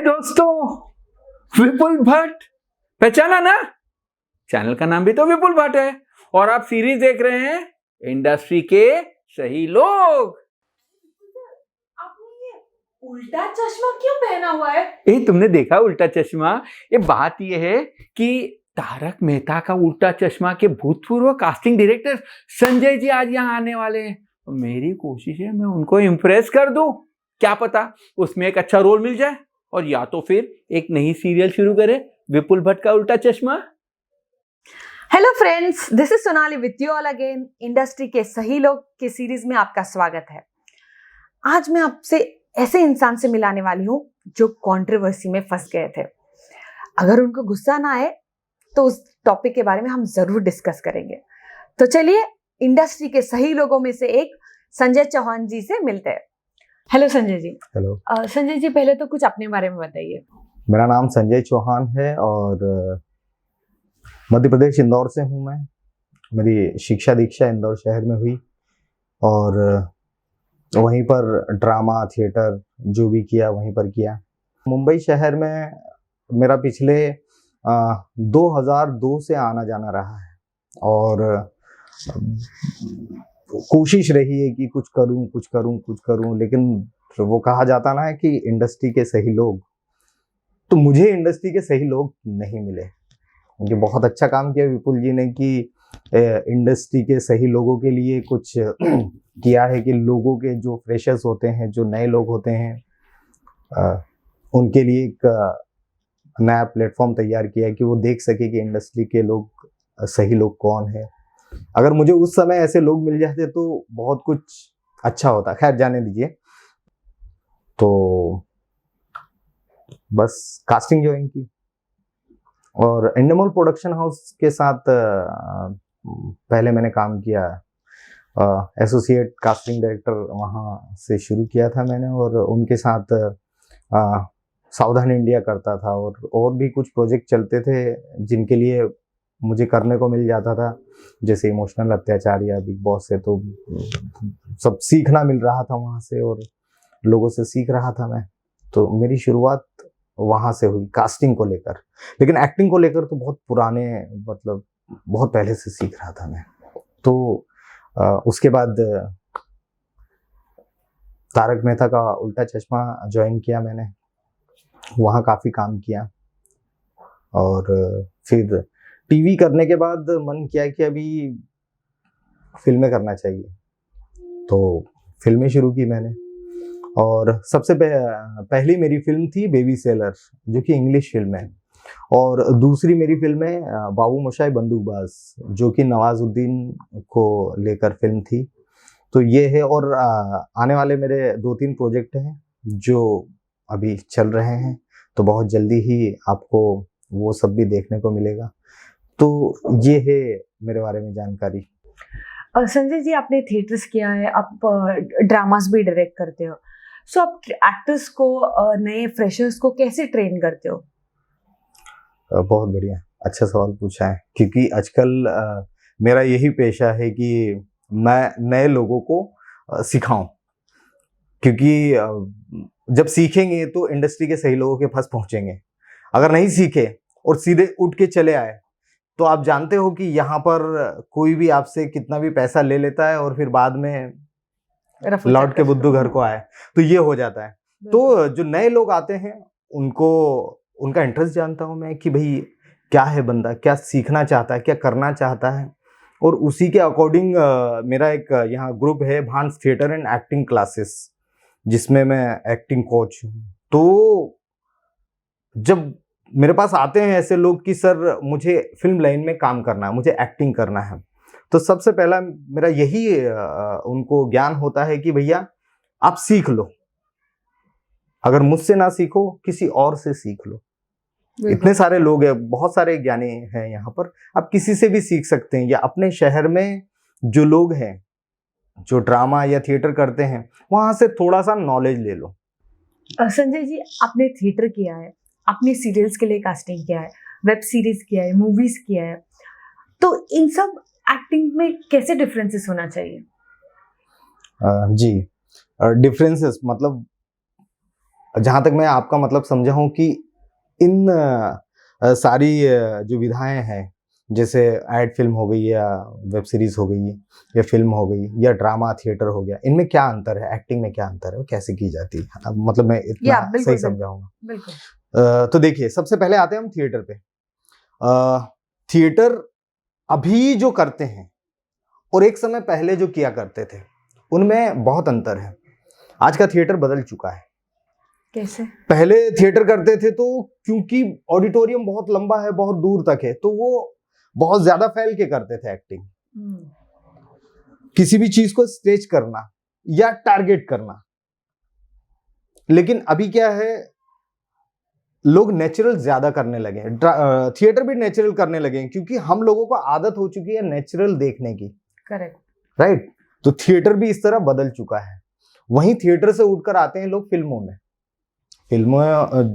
हाय दोस्तों, विपुल भट्ट पहचाना ना? चैनल का नाम भी तो विपुल भट्ट है और आप सीरीज देख रहे हैं इंडस्ट्री के सही लोग। आपने ये उल्टा चश्मा क्यों पहना हुआ है? तुमने देखा उल्टा चश्मा? ये बात ये है कि तारक मेहता का उल्टा चश्मा के भूतपूर्व कास्टिंग डायरेक्टर संजय जी आज यहाँ आने वाले हैं। मेरी कोशिश है मैं उनको इम्प्रेस कर दूं। क्या पता उसमें एक अच्छा रोल मिल जाए और या तो फिर एक नई सीरियल शुरू करे विपुल भट्ट का उल्टा चश्मा। Hello friends, this is Sonali with you all again. Industry के सही लोग के सीरीज में आपका स्वागत है। आज मैं आपसे ऐसे इंसान से मिलाने वाली हूँ जो कंट्रोवर्सी में फंस गए थे। अगर उनको गुस्सा ना आए तो उस टॉपिक के बारे में हम जरूर डिस्कस करेंगे। तो चलिए इंडस्ट्री के सही लोगों में से एक संजय चौहान जी से मिलते हैं। हेलो संजय जी। हेलो संजय जी, पहले तो कुछ अपने बारे में बताइए। मेरा नाम संजय चौहान है और मध्य प्रदेश इंदौर से हूँ मैं। मेरी शिक्षा दीक्षा इंदौर शहर में हुई और वहीं पर ड्रामा थिएटर जो भी किया वहीं पर किया। मुंबई शहर में मेरा पिछले 2002 से आना जाना रहा है और कोशिश रही है कि कुछ करूं, लेकिन वो कहा जाता ना है कि इंडस्ट्री के सही लोग, तो मुझे इंडस्ट्री के सही लोग नहीं मिले। ये बहुत अच्छा काम किया विपुल जी ने कि इंडस्ट्री के सही लोगों के लिए कुछ किया है कि लोगों के जो फ्रेशर्स होते हैं, जो नए लोग होते हैं, उनके लिए एक नया प्लेटफॉर्म तैयार किया है कि वो देख सके कि इंडस्ट्री के लोग सही लोग कौन है। अगर मुझे उस समय ऐसे लोग मिल जाते तो बहुत कुछ अच्छा होता। खैर जाने दीजिए। तो बस कास्टिंग ज्वाइन की और इंडमोल प्रोडक्शन हाउस के साथ पहले मैंने काम किया। एसोसिएट कास्टिंग डायरेक्टर वहाँ से शुरू किया था मैंने और उनके साथ सावधान इंडिया करता था और भी कुछ प्रोजेक्ट चलते थे जिनके लिए मुझे करने को मिल जाता था, जैसे इमोशनल अत्याचार या बिग बॉस से। तो सब सीखना मिल रहा था वहाँ से और लोगों से सीख रहा था मैं। तो मेरी शुरुआत वहाँ से हुई कास्टिंग को लेकर, लेकिन एक्टिंग को लेकर तो बहुत पुराने, मतलब बहुत पहले से सीख रहा था मैं। तो उसके बाद तारक मेहता का उल्टा चश्मा ज्वाइन किया मैंने, वहाँ काफ़ी काम किया और फिर टीवी करने के बाद मन किया कि अभी फिल्में करना चाहिए, तो फिल्में शुरू की मैंने। और सबसे पहली मेरी फिल्म थी बेबी सेलर, जो कि इंग्लिश फिल्म है, और दूसरी मेरी फिल्म है बाबू मोशाय बंदूकबाज, जो कि नवाजुद्दीन को लेकर फिल्म थी। तो ये है और आने वाले मेरे 2-3 प्रोजेक्ट हैं जो अभी चल रहे हैं, तो बहुत जल्दी ही आपको वो सब भी देखने को मिलेगा। तो ये है मेरे बारे में जानकारी। संजय जी, आपने थिएटर्स किया है, आप ड्रामास भी डायरेक्ट करते हो। सो आप एक्टर्स को, नए फ्रेशर्स को कैसे ट्रेन करते हो? बहुत बढ़िया, अच्छा सवाल पूछा है, क्योंकि आजकल मेरा यही पेशा है कि मैं नए लोगों को सिखाऊं, क्योंकि जब सीखेंगे तो इंडस्ट्री के सही लोगों के पास पहुंचेंगे। अगर नहीं सीखे और सीधे उठ के चले आए तो आप जानते हो कि यहाँ पर कोई भी आपसे कितना भी पैसा ले लेता है और फिर बाद में लौट के बुद्धू घर को आए, तो ये हो जाता है। तो जो नए लोग आते हैं उनको, उनका इंटरेस्ट जानता हूँ मैं कि भाई क्या है बंदा, क्या सीखना चाहता है, क्या करना चाहता है, और उसी के अकॉर्डिंग मेरा एक यहाँ ग्रुप है भांस थिएटर एंड एक्टिंग क्लासेस, जिसमें मैं एक्टिंग कोच हूँ। तो जब मेरे पास आते हैं ऐसे लोग कि सर मुझे फिल्म लाइन में काम करना है, मुझे एक्टिंग करना है, तो सबसे पहला मेरा यही उनको ज्ञान होता है कि भैया आप सीख लो, अगर मुझसे ना सीखो किसी और से सीख लो। इतने सारे लोग हैं, बहुत सारे ज्ञानी हैं यहाँ पर, आप किसी से भी सीख सकते हैं, या अपने शहर में जो लोग हैं जो ड्रामा या थिएटर करते हैं वहां से थोड़ा सा नॉलेज ले लो। संजय जी, आपने थिएटर किया है, आपने सीरियल्स के लिए कास्टिंग किया है, वेब सीरीज किया है, मूवीज किया है, तो इन सब एक्टिंग में कैसे डिफरेंसेस होना चाहिए? जी, डिफरेंसेस मतलब जहां तक मैं आपका मतलब समझा हूं कि इन सारी जो विधाएं हैं, जैसे एड फिल्म हो गई या वेब सीरीज हो गई या फिल्म हो गई या ड्रामा थिएटर हो गया, इनमें क्या अंतर है, एक्टिंग में क्या अंतर है, वो कैसे की जाती है? अब मतलब मैं इतना बिल्कुल, सही समझाऊंगा। बिल्कुल। तो देखिए, सबसे पहले आते हैं हम थिएटर पे। थिएटर अभी जो करते हैं और एक समय पहले जो किया करते थे, उनमें बहुत अंतर है। आज का थिएटर बदल चुका है। कैसे? पहले थिएटर करते थे तो क्योंकि ऑडिटोरियम बहुत लंबा है, बहुत दूर तक है, तो वो बहुत ज्यादा फैल के करते थे एक्टिंग। किसी भी चीज को स्टेज करना या टारगेट करना। लेकिन अभी क्या है, लोग नेचुरल ज्यादा करने लगे हैं। थिएटर भी नेचुरल करने लगे हैं क्योंकि हम लोगों को आदत हो चुकी है नेचुरल देखने की। करेक्ट। राइट। तो थिएटर भी इस तरह बदल चुका है। वहीं थिएटर से उठकर आते हैं लोग फिल्मों में। फिल्मों,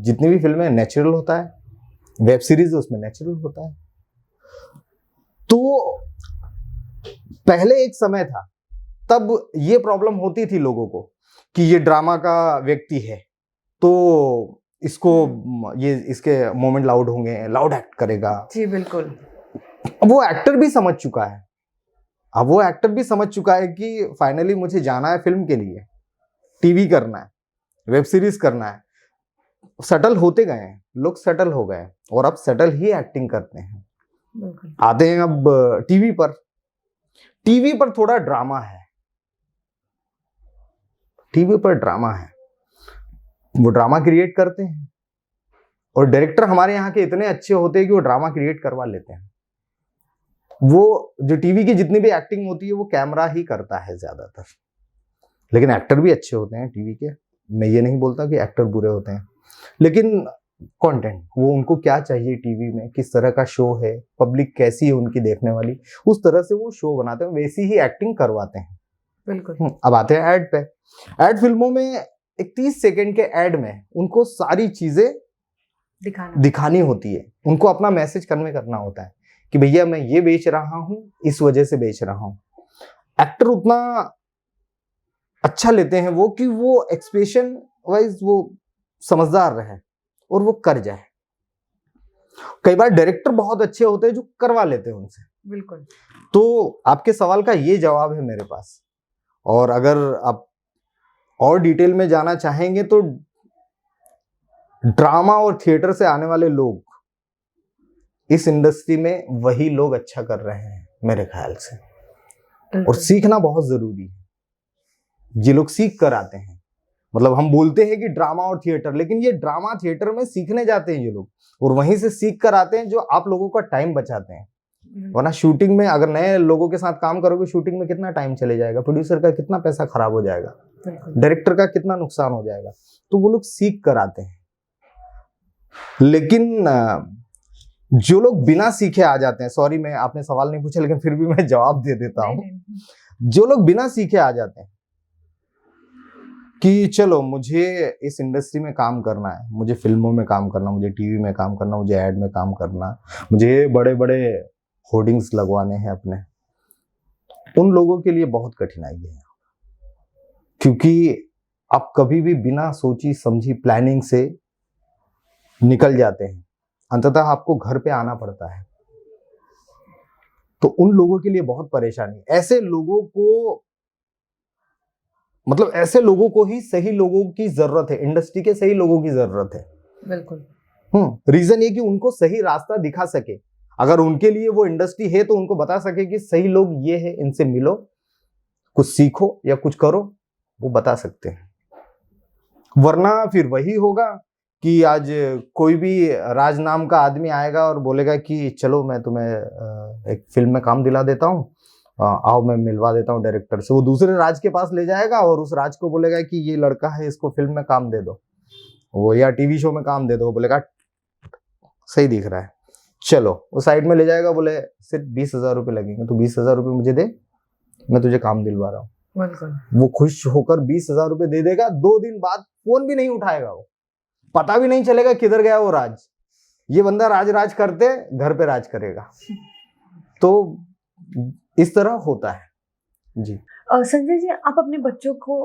जितनी भी फिल्में नेचुरल होता है, वेब सीरीज उसमें नेचुरल होता है। तो पहले एक समय था, तब ये प्रॉब्लम होती थी लोगों को कि ये ड्रामा का व्यक्ति है तो इसको ये इसके मोमेंट लाउड होंगे, लाउड एक्ट करेगा। जी बिल्कुल। अब वो एक्टर भी समझ चुका है। अब वो एक्टर भी समझ चुका है कि फाइनली मुझे जाना है फिल्म के लिए, टीवी करना है, वेब सीरीज करना है। सेटल होते गए हैं, लोग सेटल हो गए और अब सेटल ही एक्टिंग करते हैं। बिल्कुल। आते हैं अब टीवी पर। टीवी पर थोड़ा ड्रामा है। टीवी पर ड्रामा है, वो ड्रामा क्रिएट करते हैं और डायरेक्टर हमारे यहाँ के इतने अच्छे होते हैं कि वो ड्रामा क्रिएट करवा लेते हैं। वो जो टीवी की जितनी भी एक्टिंग होती है वो कैमरा ही करता है ज्यादातर। लेकिन एक्टर भी अच्छे होते हैं टीवी के। मैं ये नहीं बोलता कि एक्टर बुरे होते हैं, लेकिन कंटेंट, वो उनको क्या चाहिए टीवी में, किस तरह का शो है, पब्लिक कैसी है उनकी देखने वाली, उस तरह से वो शो बनाते हैं, वैसी ही एक्टिंग करवाते हैं। बिल्कुल। अब आते हैं एड पे। एड फिल्मों में एक 30 सेकंड के एड में उनको सारी चीजें दिखानी होती है। उनको अपना मैसेज कन्वे करना होता है कि भैया मैं ये बेच रहा हूं, इस वजह से बेच रहा हूं। एक्टर उतना अच्छा लेते हैं वो कि वो एक्सप्रेशन वाइज वो समझदार रहे और वो कर जाए। कई बार डायरेक्टर बहुत अच्छे होते हैं जो करवा लेते हैं उनसे। बिल्कुल। तो आपके सवाल का ये जवाब है मेरे पास। और अगर आप और डिटेल में जाना चाहेंगे तो ड्रामा और थिएटर से आने वाले लोग इस इंडस्ट्री में वही लोग अच्छा कर रहे हैं मेरे ख्याल से। और सीखना बहुत जरूरी है। ये लोग सीख कर आते हैं। मतलब हम बोलते हैं कि ड्रामा और थिएटर, लेकिन ये ड्रामा थिएटर में सीखने जाते हैं ये लोग और वहीं से सीख कर आते हैं, जो आप लोगों का टाइम बचाते हैं। वरना शूटिंग में अगर नए लोगों के साथ काम करोगे, शूटिंग में कितना टाइम चले जाएगा, प्रोड्यूसर का कितना पैसा खराब हो जाएगा, डायरेक्टर का कितना नुकसान हो जाएगा। तो वो लोग सीख कर आते हैं। लेकिन जो लोग बिना सीखे आ जाते हैं, सॉरी मैं आपने सवाल नहीं पूछा लेकिन फिर भी मैं जवाब दे देता हूं। जो लोग बिना सीखे आ जाते हैं कि चलो मुझे इस इंडस्ट्री में काम करना है, मुझे फिल्मों में काम करना, मुझे टीवी में काम करना, मुझे एड में काम करना, मुझे बड़े बड़े होर्डिंग्स लगवाने हैं अपने, उन लोगों के लिए बहुत कठिनाई है। क्योंकि आप कभी भी बिना सोची समझी प्लानिंग से निकल जाते हैं, अंततः आपको घर पे आना पड़ता है। तो उन लोगों के लिए बहुत परेशानी। ऐसे लोगों को, मतलब ऐसे लोगों को ही सही लोगों की जरूरत है, इंडस्ट्री के सही लोगों की जरूरत है। बिल्कुल। रीजन ये कि उनको सही रास्ता दिखा सके। अगर उनके लिए वो इंडस्ट्री है तो उनको बता सके कि सही लोग ये है, इनसे मिलो, कुछ सीखो या कुछ करो, वो बता सकते हैं। वरना फिर वही होगा कि आज कोई भी राज नाम का आदमी आएगा और बोलेगा कि चलो मैं तुम्हें एक फिल्म में काम दिला देता हूँ, आओ मैं मिलवा देता हूँ डायरेक्टर से। वो दूसरे राज के पास ले जाएगा और उस राज को बोलेगा कि ये लड़का है, इसको फिल्म में काम दे दो, वो या टीवी शो में काम दे दो। वो बोलेगा सही दिख रहा है, चलो। वो साइड में ले जाएगा, बोले सिर्फ 20,000 रुपये लगेंगे, तो 20,000 रुपये मुझे दे, मैं तुझे काम दिलवा रहा हूँ। वो खुश होकर 20,000 रुपये दे देगा। 2 दिन बाद फोन भी नहीं उठाएगा, वो पता भी नहीं चलेगा किधर गया वो राज। ये बंदा राज करते घर पे राज करेगा। तो इस तरह होता है जी। संजय जी, आप अपने बच्चों को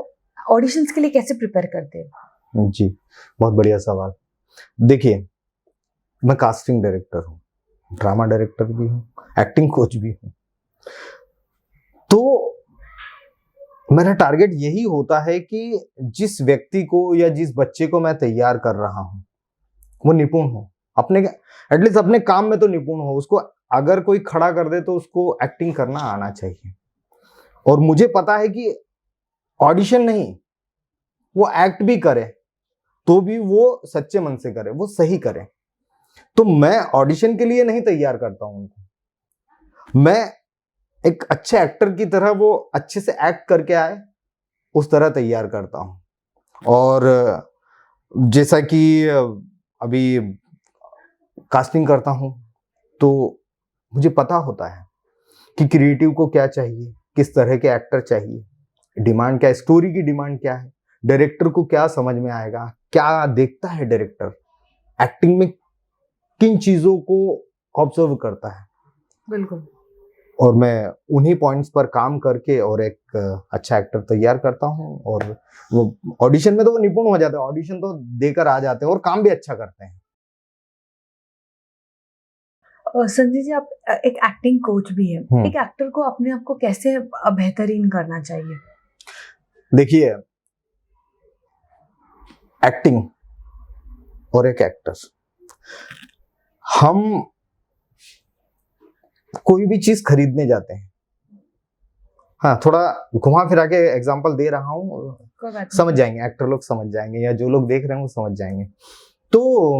ऑडिशंस के लिए कैसे प्रिपेयर करते हैं? जी, बहुत बढ़िया सवाल। देखिए, मैं कास्टिंग डायरेक्टर हूँ, ड्रामा डायरेक्टर भी हूँ, एक्टिंग कोच भी हूँ। तो मेरा टारगेट यही होता है कि जिस व्यक्ति को या जिस बच्चे को मैं तैयार कर रहा हूँ वो निपुण हो, अपने एटलीस्ट अपने काम में तो निपुण हो। उसको अगर कोई खड़ा कर दे तो उसको एक्टिंग करना आना चाहिए। और मुझे पता है कि ऑडिशन नहीं, वो एक्ट भी करे तो भी वो सच्चे मन से करे, वो सही करे। तो मैं ऑडिशन के लिए नहीं तैयार करता हूं उनको, मैं एक अच्छे एक्टर की तरह वो अच्छे से एक्ट करके आए उस तरह तैयार करता हूं। और जैसा कि अभी कास्टिंग करता हूं तो मुझे पता होता है कि क्रिएटिव को क्या चाहिए, किस तरह के एक्टर चाहिए, डिमांड क्या है, स्टोरी की डिमांड क्या है, डायरेक्टर को क्या समझ में आएगा, क्या देखता है डायरेक्टर, एक्टिंग में किन चीजों को ऑब्जर्व करता है। बिल्कुल। और मैं उन्हीं पॉइंट्स पर काम करके और एक अच्छा एक्टर तैयार करता हूँ। और वो ऑडिशन में तो वो निपुण हो जाते हैं, ऑडिशन तो देकर आ जाते हैं और काम भी अच्छा करते हैं। संजय जी, आप एक एक्टिंग कोच भी है, एक एक्टर को अपने आप को कैसे बेहतरीन करना चाहिए? देखिए, एक्टिंग और एक एक्टर, हम कोई भी चीज खरीदने जाते हैं, हाँ थोड़ा घुमा फिरा के एग्जांपल दे रहा हूँ, समझ जाएंगे, एक्टर लोग समझ जाएंगे या जो लोग देख रहे हैं वो समझ जाएंगे। तो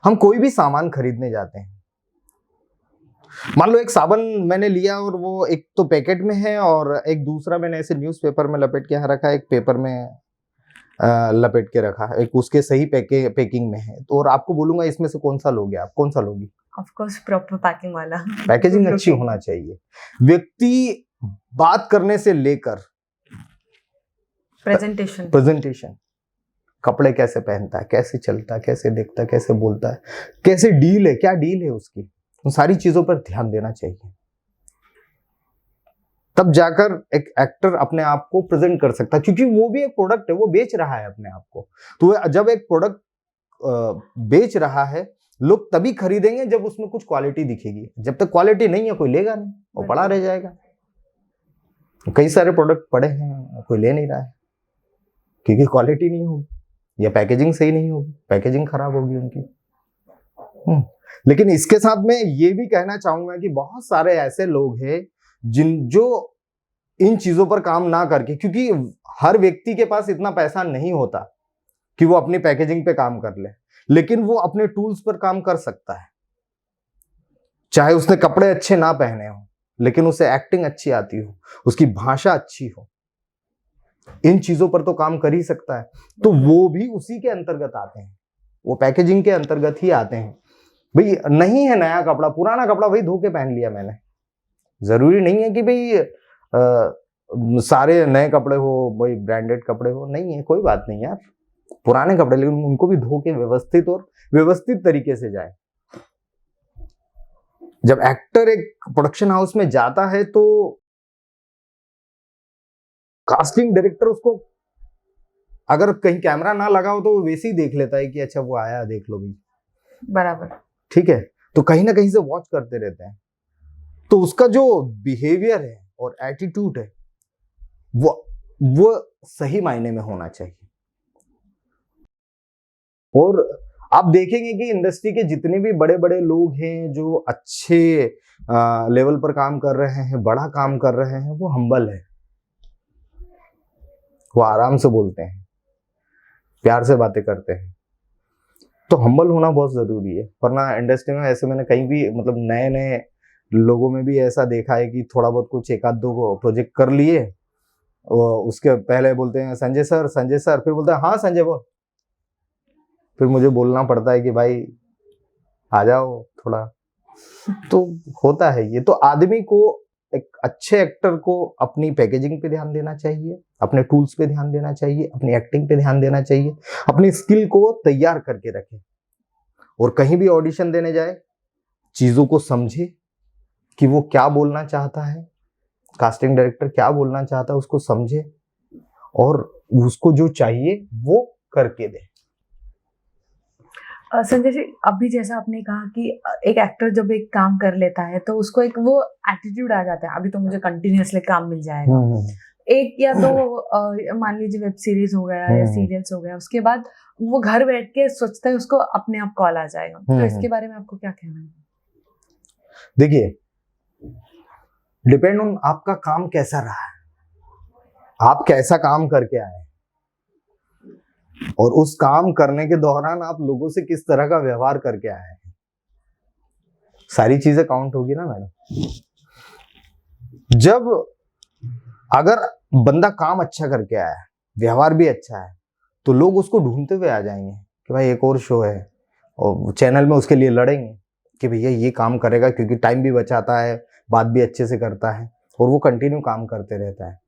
हम कोई भी सामान खरीदने जाते हैं, मान लो एक साबुन मैंने लिया और वो एक तो पैकेट में है और एक दूसरा मैंने ऐसे न्यूज़पेपर में लपेट के यहाँ रखा है, एक पेपर में लपेट के रखा है, एक उसके सही पैकिंग में है। तो और आपको बोलूंगा इसमें से कौन सा लोगे, आप कौन सा लोगी? ऑफ कोर्स प्रॉपर पैकिंग वाला। पैकेजिंग अच्छी होना चाहिए। व्यक्ति बात करने से लेकर प्रेजेंटेशन, कपड़े कैसे पहनता है, कैसे चलता है, कैसे देखता है, कैसे बोलता है, कैसे डील है, क्या डील है उसकी, उन सारी चीजों पर ध्यान देना चाहिए। तब जाकर एक एक्टर अपने आप को प्रेजेंट कर सकता है, क्योंकि वो भी एक प्रोडक्ट है, वो बेच रहा है अपने आप को। तो जब एक प्रोडक्ट बेच रहा है, लोग तभी खरीदेंगे जब उसमें कुछ क्वालिटी दिखेगी। जब तक क्वालिटी नहीं है कोई लेगा नहीं, वो पड़ा रह जाएगा। कई सारे प्रोडक्ट पड़े हैं, कोई ले नहीं रहा है क्योंकि क्वालिटी नहीं होगी या पैकेजिंग सही नहीं होगी, पैकेजिंग खराब होगी उनकी। लेकिन इसके साथ मैं ये भी कहना चाहूंगा कि बहुत सारे ऐसे लोग हैं जो इन चीजों पर काम ना करके, क्योंकि हर व्यक्ति के पास इतना पैसा नहीं होता कि वो अपनी पैकेजिंग पे काम कर ले, लेकिन वो अपने टूल्स पर काम कर सकता है। चाहे उसने कपड़े अच्छे ना पहने हो, लेकिन उसे एक्टिंग अच्छी आती हो, उसकी भाषा अच्छी हो, इन चीजों पर तो काम कर ही सकता है। तो वो भी उसी के अंतर्गत आते हैं, वो पैकेजिंग के अंतर्गत ही आते हैं। भाई नहीं है नया कपड़ा, पुराना कपड़ा वही धो के पहन लिया मैंने, जरूरी नहीं है कि भाई सारे नए कपड़े हो, भाई ब्रांडेड कपड़े हो, नहीं है, कोई बात नहीं यार, पुराने कपड़े, लेकिन उनको भी धो के व्यवस्थित तरीके से जाए। जब एक्टर एक प्रोडक्शन हाउस में जाता है तो कास्टिंग डायरेक्टर उसको, अगर कहीं कैमरा ना लगा हो तो वो वैसे ही देख लेता है कि अच्छा वो आया, देख लो भाई, बराबर, ठीक है। तो कहीं ना कहीं से वॉच करते रहते हैं। तो उसका जो बिहेवियर है और एटीट्यूड है वो सही मायने में होना चाहिए। और आप देखेंगे कि इंडस्ट्री के जितने भी बड़े बड़े लोग हैं जो अच्छे लेवल पर काम कर रहे हैं, बड़ा काम कर रहे हैं, वो हम्बल है, वो आराम से बोलते हैं, प्यार से बातें करते हैं। तो हम्बल होना बहुत जरूरी है, वरना इंडस्ट्री में ऐसे मैंने कहीं भी मतलब नए नए लोगों में भी ऐसा देखा है कि थोड़ा बहुत कुछ एक आध दो को प्रोजेक्ट कर लिए, उसके पहले बोलते हैं संजय सर, फिर बोलते हैं हाँ संजय बोल, फिर मुझे बोलना पड़ता है कि भाई आ जाओ थोड़ा। तो होता है ये। तो आदमी को, एक अच्छे एक्टर को अपनी पैकेजिंग पे ध्यान देना चाहिए, अपने टूल्स पे ध्यान देना चाहिए, अपनी एक्टिंग पे ध्यान देना चाहिए, अपनी स्किल को तैयार करके रखे। और कहीं भी ऑडिशन देने जाए, चीजों को समझे कि वो क्या बोलना चाहता है, कास्टिंग डायरेक्टर क्या बोलना चाहता है, उसको समझे और उसको जो चाहिए वो करके दे। संजय जी, अभी जैसा आपने कहा कि एक एक्टर जब एक काम कर लेता है तो उसको एक वो एटीट्यूड आ जाता है, अभी तो मुझे कंटिन्यूअसली काम मिल जाएगा। एक या तो मान लीजिए वेब सीरीज हो गया या सीरियल्स हो गया, उसके बाद वो घर बैठ के सोचता है उसको अपने आप कॉल आ जाएगा, तो इसके बारे में आपको क्या कहना है? देखिए, डिपेंड ऑन आपका काम कैसा रहा है, आप कैसा काम करके आए, और उस काम करने के दौरान आप लोगों से किस तरह का व्यवहार करके आए हैं, सारी चीजें काउंट होगी ना मैडम। जब अगर बंदा काम अच्छा करके आया है, व्यवहार भी अच्छा है, तो लोग उसको ढूंढते हुए आ जाएंगे कि भाई एक और शो है, और चैनल में उसके लिए लड़ेंगे कि भैया ये काम करेगा, क्योंकि टाइम भी बचाता है, बात भी अच्छे से करता है, और वो कंटिन्यू काम करते रहता है।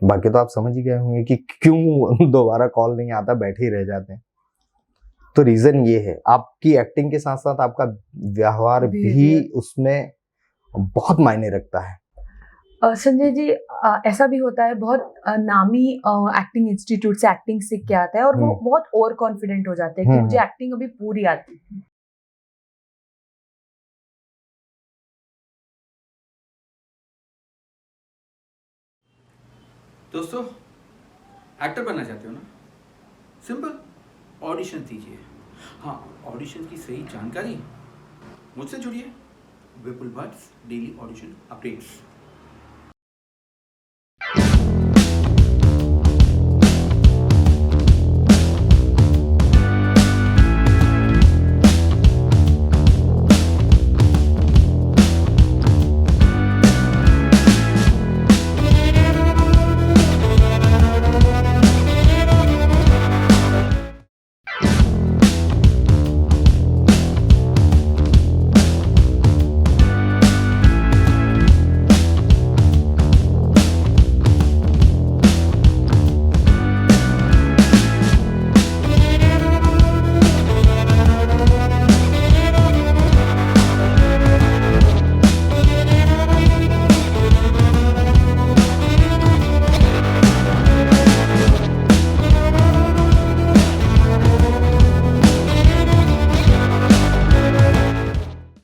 बाकी तो आप समझ ही गए होंगे कि क्यों दोबारा कॉल नहीं आता, बैठे ही रह जाते हैं। तो रीजन ये है, आपकी एक्टिंग के साथ साथ आपका व्यवहार भी उसमें बहुत मायने रखता है। संजय जी, ऐसा भी होता है, बहुत नामी एक्टिंग इंस्टीट्यूट से एक्टिंग सीख के आता है और वो बहुत ओवर कॉन्फिडेंट हो जाते हैं कि मुझे एक्टिंग अभी पूरी आती है। दोस्तों, एक्टर बनना चाहते हो ना? सिंपल, ऑडिशन दीजिए। हाँ, ऑडिशन की सही जानकारी मुझसे जुड़िए। विपुल भट्ट, डेली ऑडिशन अपडेट्स।